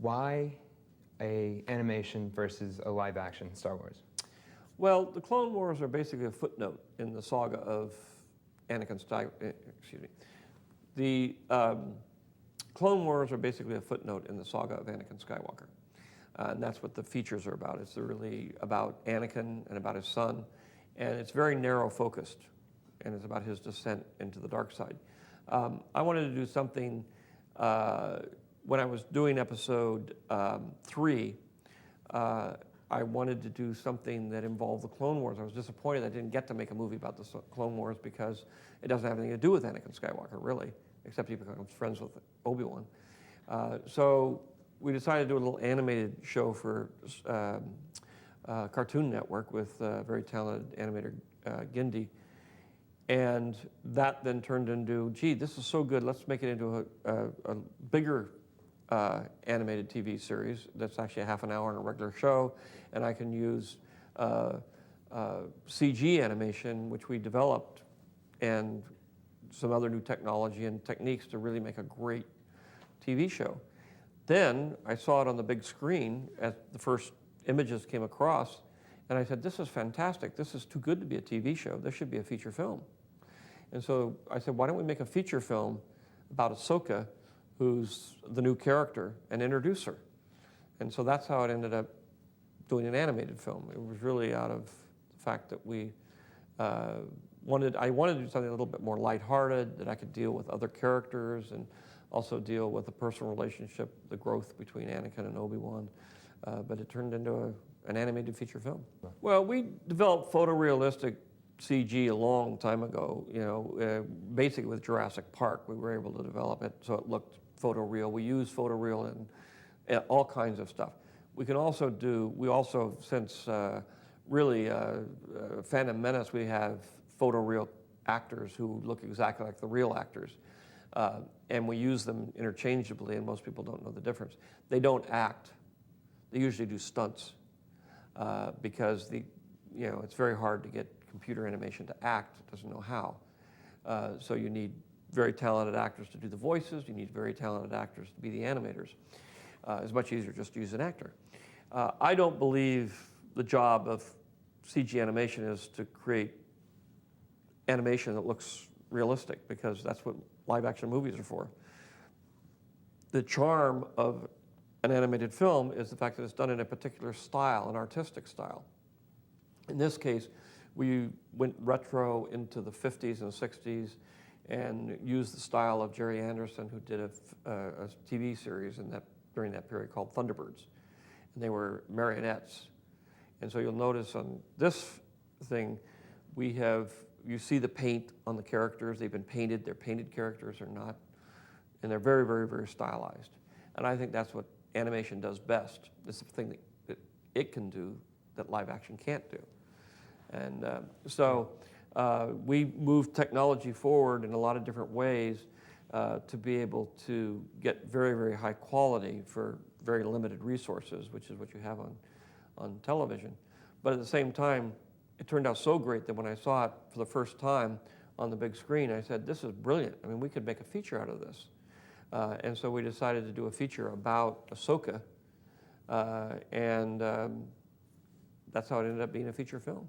Why a animation versus a live action Star Wars? Well, the Clone Wars are basically a footnote in the saga of Anakin Skywalker. Excuse me. The Clone Wars are basically a footnote in the saga of Anakin Skywalker. And that's what the features are about. It's really about Anakin and about his son. And it's very narrow focused. And it's about his descent into the dark side. I wanted to do something, when I was doing episode 3, I wanted to do something that involved the Clone Wars. I was disappointed I didn't get to make a movie about the Clone Wars because it doesn't have anything to do with Anakin Skywalker, really, except he becomes friends with Obi-Wan. So we decided to do a little animated show for Cartoon Network with very talented animator Gindi. And that then turned into, gee, this is so good, let's make it into a bigger animated TV series that's actually a half an hour in a regular show, and I can use CG animation, which we developed, and some other new technology and techniques to really make a great TV show. Then I saw it on the big screen as the first images came across, and I said, this is fantastic. This is too good to be a TV show. This should be a feature film. And so I said, why don't we make a feature film about Ahsoka, who's the new character, and introduce her. And so that's how it ended up doing an animated film. It was really out of the fact that I wanted to do something a little bit more lighthearted, that I could deal with other characters and also deal with the personal relationship, the growth between Anakin and Obi-Wan. But it turned into an animated feature film. Well, we developed photorealistic CG a long time ago, basically with Jurassic Park. We were able to develop it so it looked photoreal. We use photoreal in all kinds of stuff. We also, since really Phantom Menace, we have photoreal actors who look exactly like the real actors. And we use them interchangeably, and most people don't know the difference. They don't act. They usually do stunts because it's very hard to get computer animation to act. It doesn't know how. So you need very talented actors to do the voices. You need very talented actors to be the animators. It's much easier just to use an actor. I don't believe the job of CG animation is to create animation that looks realistic, because that's what live action movies are for. The charm of an animated film is the fact that it's done in a particular style, an artistic style. In this case, we went retro into the 50s and 60s and used the style of Jerry Anderson, who did a TV series during that period called Thunderbirds. And they were marionettes. And so you'll notice on this thing, you see the paint on the characters. They've been painted. They're painted characters or not. And they're very, very, very stylized. And I think that's what animation does best. It's the thing that it can do that live action can't do. And so we moved technology forward in a lot of different ways to be able to get very, very high quality for very limited resources, which is what you have on television. But at the same time, it turned out so great that when I saw it for the first time on the big screen, I said, this is brilliant. I mean, we could make a feature out of this. And so we decided to do a feature about Ahsoka, and that's how it ended up being a feature film.